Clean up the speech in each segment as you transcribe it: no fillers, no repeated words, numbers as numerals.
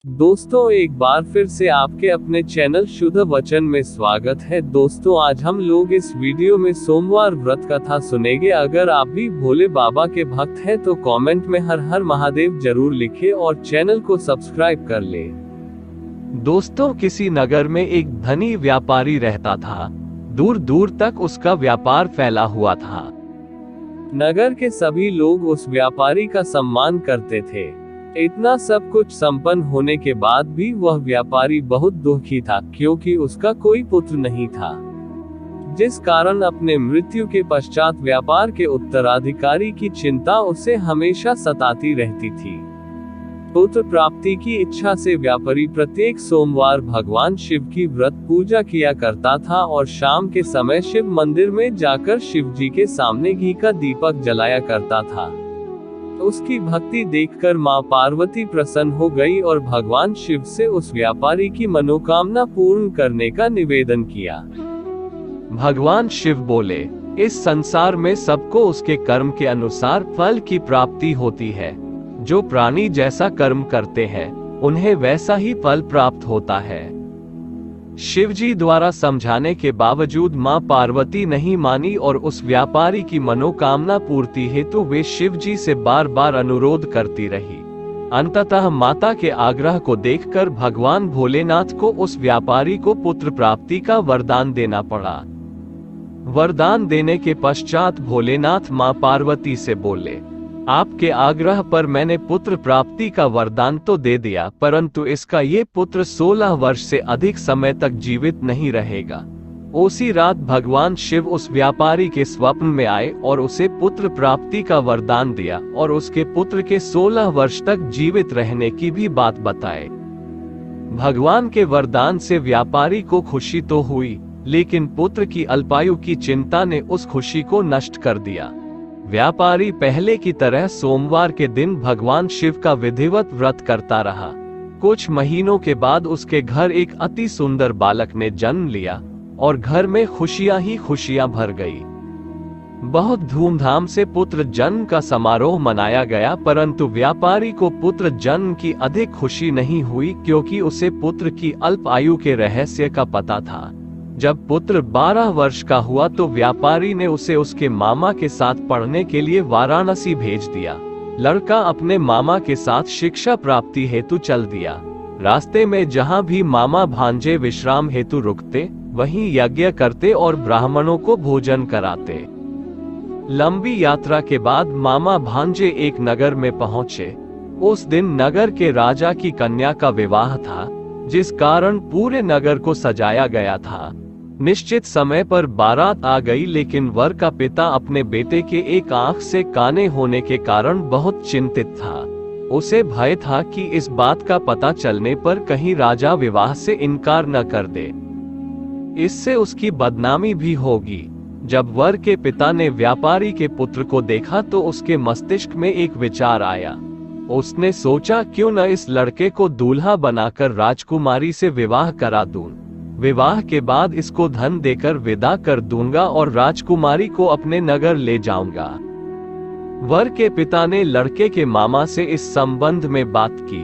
दोस्तों, एक बार फिर से आपके अपने चैनल शुद्ध वचन में स्वागत है। दोस्तों, आज हम लोग इस वीडियो में सोमवार व्रत कथा सुनेंगे। अगर आप भी भोले बाबा के भक्त हैं तो कमेंट में हर हर महादेव जरूर लिखें और चैनल को सब्सक्राइब कर ले। दोस्तों, किसी नगर में एक धनी व्यापारी रहता था। दूर दूर तक उसका व्यापार फैला हुआ था। नगर के सभी लोग उस व्यापारी का सम्मान करते थे। इतना सब कुछ संपन्न होने के बाद भी वह व्यापारी बहुत दुखी था, क्योंकि उसका कोई पुत्र नहीं था, जिस कारण अपने मृत्यु के पश्चात व्यापार के उत्तराधिकारी की चिंता उसे हमेशा सताती रहती थी। पुत्र प्राप्ति की इच्छा से व्यापारी प्रत्येक सोमवार भगवान शिव की व्रत पूजा किया करता था और शाम के समय शिव मंदिर में जाकर शिव जी के सामने घी का दीपक जलाया करता था। उसकी भक्ति देखकर मां पार्वती प्रसन्न हो गई और भगवान शिव से उस व्यापारी की मनोकामना पूर्ण करने का निवेदन किया। भगवान शिव बोले, इस संसार में सबको उसके कर्म के अनुसार फल की प्राप्ति होती है। जो प्राणी जैसा कर्म करते हैं उन्हें वैसा ही फल प्राप्त होता है। शिवजी द्वारा समझाने के बावजूद मां पार्वती नहीं मानी और उस व्यापारी की मनोकामना पूर्ति हेतु वे शिवजी से बार बार अनुरोध करती रही। अंततः माता के आग्रह को देखकर भगवान भोलेनाथ को उस व्यापारी को पुत्र प्राप्ति का वरदान देना पड़ा। वरदान देने के पश्चात भोलेनाथ मां पार्वती से बोले, आपके आग्रह पर मैंने पुत्र प्राप्ति का वरदान तो दे दिया, परंतु इसका ये पुत्र 16 वर्ष से अधिक समय तक जीवित नहीं रहेगा। उसी रात भगवान शिव उस व्यापारी के स्वप्न में आए और उसे पुत्र प्राप्ति का वरदान दिया और उसके पुत्र के 16 वर्ष तक जीवित रहने की भी बात बताए। भगवान के वरदान से व्यापारी को खुशी तो हुई, लेकिन पुत्र की अल्पायु की चिंता ने उस खुशी को नष्ट कर दिया। व्यापारी पहले की तरह सोमवार के दिन भगवान शिव का विधिवत व्रत करता रहा। कुछ महीनों के बाद उसके घर एक अति सुंदर बालक ने जन्म लिया और घर में खुशियां ही खुशियां भर गई। बहुत धूमधाम से पुत्र जन्म का समारोह मनाया गया, परंतु व्यापारी को पुत्र जन्म की अधिक खुशी नहीं हुई, क्योंकि उसे पुत्र की अल्प आयु के रहस्य का पता था। जब पुत्र 12 वर्ष का हुआ तो व्यापारी ने उसे उसके मामा के साथ पढ़ने के लिए वाराणसी भेज दिया। लड़का अपने मामा के साथ शिक्षा प्राप्ति हेतु चल दिया। रास्ते में जहां भी मामा भांजे विश्राम हेतु रुकते, वहीं यज्ञ करते और ब्राह्मणों को भोजन कराते। लंबी यात्रा के बाद मामा भांजे एक नगर में पहुंचे। उस दिन नगर के राजा की कन्या का विवाह था, जिस कारण पूरे नगर को सजाया गया था। निश्चित समय पर बारात आ गई, लेकिन वर का पिता अपने बेटे के एक आंख से काने होने के कारण बहुत चिंतित था। उसे भय था कि इस बात का पता चलने पर कहीं राजा विवाह से इनकार न कर दे, इससे उसकी बदनामी भी होगी। जब वर के पिता ने व्यापारी के पुत्र को देखा तो उसके मस्तिष्क में एक विचार आया। उसने सोचा, क्यों न इस लड़के को दूल्हा बनाकर राजकुमारी से विवाह करा दूं। विवाह के बाद इसको धन देकर विदा कर दूंगा और राजकुमारी को अपने नगर ले जाऊंगा। वर के पिता ने लड़के के मामा से इस संबंध में बात की।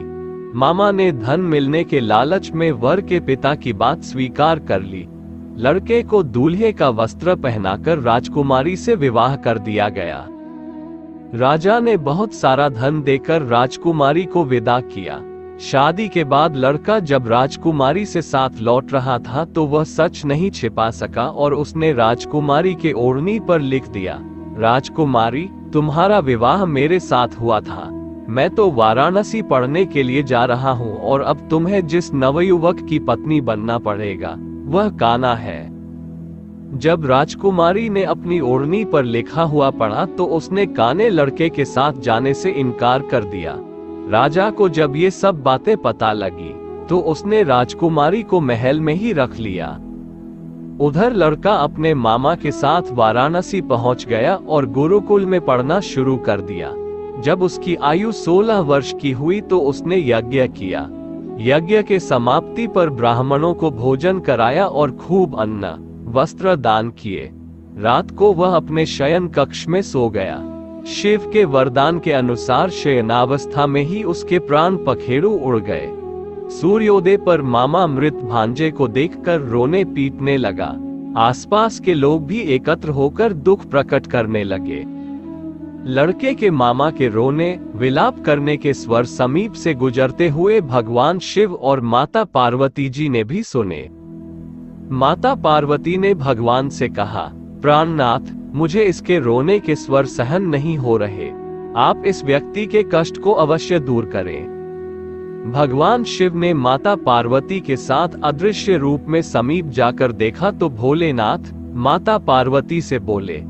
मामा ने धन मिलने के लालच में वर के पिता की बात स्वीकार कर ली। लड़के को दूल्हे का वस्त्र पहनाकर राजकुमारी से विवाह कर दिया गया। राजा ने बहुत सारा धन देकर राजकुमारी को विदा किया। शादी के बाद लड़का जब राजकुमारी से साथ लौट रहा था तो वह सच नहीं छिपा सका और उसने राजकुमारी के ओढ़नी पर लिख दिया, राजकुमारी, तुम्हारा विवाह मेरे साथ हुआ था। मैं तो वाराणसी पढ़ने के लिए जा रहा हूँ और अब तुम्हें जिस नवयुवक की पत्नी बनना पड़ेगा वह काना है। जब राजकुमारी ने अपनी ओढ़नी पर लिखा हुआ पढ़ा तो उसने काने लड़के के साथ जाने से इनकार कर दिया। राजा को जब ये सब बातें पता लगी तो उसने राजकुमारी को महल में ही रख लिया। उधर लड़का अपने मामा के साथ वाराणसी पहुंच गया और गुरुकुल में पढ़ना शुरू कर दिया। जब उसकी आयु 16 वर्ष की हुई तो उसने यज्ञ किया। यज्ञ के समाप्ति पर ब्राह्मणों को भोजन कराया और खूब अन्न वस्त्र दान किए। रात को वह अपने शयन कक्ष में सो गया। शिव के वरदान के अनुसार शयनावस्था में ही उसके प्राण पखेरु उड़ गए। सूर्योदय पर मामा मृत भांजे को देखकर रोने पीटने लगा। आसपास के लोग भी एकत्र होकर दुख प्रकट करने लगे। लड़के के मामा के रोने विलाप करने के स्वर समीप से गुजरते हुए भगवान शिव और माता पार्वती जी ने भी सुने। माता पार्वती ने भगवान से कहा, प्राणनाथ, मुझे इसके रोने के स्वर सहन नहीं हो रहे, आप इस व्यक्ति के कष्ट को अवश्य दूर करें। भगवान शिव ने माता पार्वती के साथ अदृश्य रूप में समीप जाकर देखा तो भोलेनाथ माता पार्वती से बोले,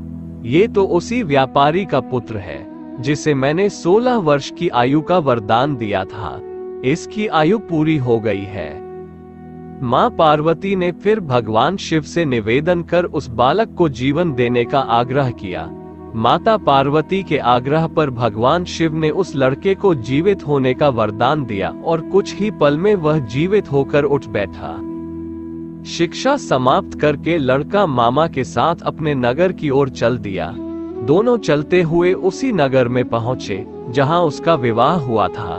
ये तो उसी व्यापारी का पुत्र है जिसे मैंने 16 वर्ष की आयु का वरदान दिया था। इसकी आयु पूरी हो गई है। मां पार्वती ने फिर भगवान शिव से निवेदन कर उस बालक को जीवन देने का आग्रह किया। माता पार्वती के आग्रह पर भगवान शिव ने उस लड़के को जीवित होने का वरदान दिया और कुछ ही पल में वह जीवित होकर उठ बैठा। शिक्षा समाप्त करके लड़का मामा के साथ अपने नगर की ओर चल दिया। दोनों चलते हुए उसी नगर में पहुंचे जहां उसका विवाह हुआ था।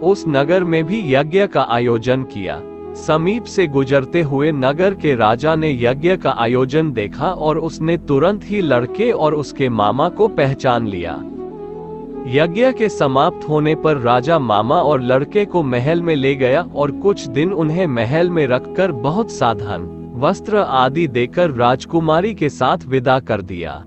उस नगर में भी यज्ञ का आयोजन किया। समीप से गुजरते हुए नगर के राजा ने यज्ञ का आयोजन देखा और उसने तुरंत ही लड़के और उसके मामा को पहचान लिया। यज्ञ के समाप्त होने पर राजा मामा और लड़के को महल में ले गया और कुछ दिन उन्हें महल में रखकर बहुत साधन, वस्त्र आदि देकर राजकुमारी के साथ विदा कर दिया।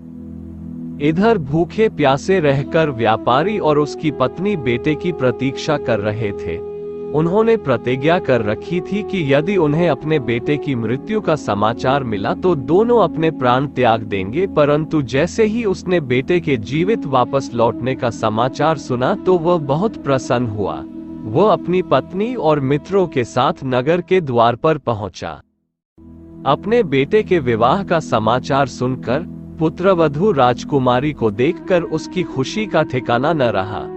इधर भूखे प्यासे रहकर व्यापारी और उसकी पत्नी बेटे की प्रतीक्षा कर रहे थे। उन्होंने प्रतिज्ञा कर रखी थी कि यदि उन्हें अपने बेटे की मृत्यु का समाचार मिला तो दोनों अपने प्राण त्याग देंगे, परंतु जैसे ही उसने बेटे के जीवित वापस लौटने का समाचार सुना तो वह बहुत प्रसन्न हुआ। वह अपनी पत्नी और मित्रों के साथ नगर के द्वार पर पहुंचा। अपने बेटे के विवाह का समाचार सुनकर पुत्रवधू राजकुमारी को देखकर उसकी खुशी का ठिकाना न रहा।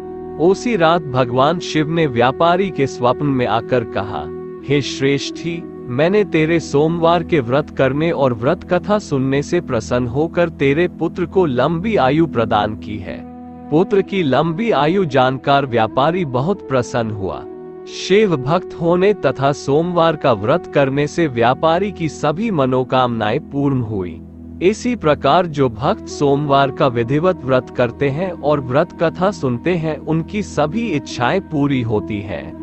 उसी रात भगवान शिव ने व्यापारी के स्वप्न में आकर कहा, हे श्रेष्ठी, मैंने तेरे सोमवार के व्रत करने और व्रत कथा सुनने से प्रसन्न होकर तेरे पुत्र को लंबी आयु प्रदान की है। पुत्र की लंबी आयु जानकर व्यापारी बहुत प्रसन्न हुआ। शिव भक्त होने तथा सोमवार का व्रत करने से व्यापारी की सभी मनोकामनाएं पूर्ण हुई। इसी प्रकार जो भक्त सोमवार का विधिवत व्रत करते हैं और व्रत कथा सुनते हैं, उनकी सभी इच्छाएं पूरी होती हैं।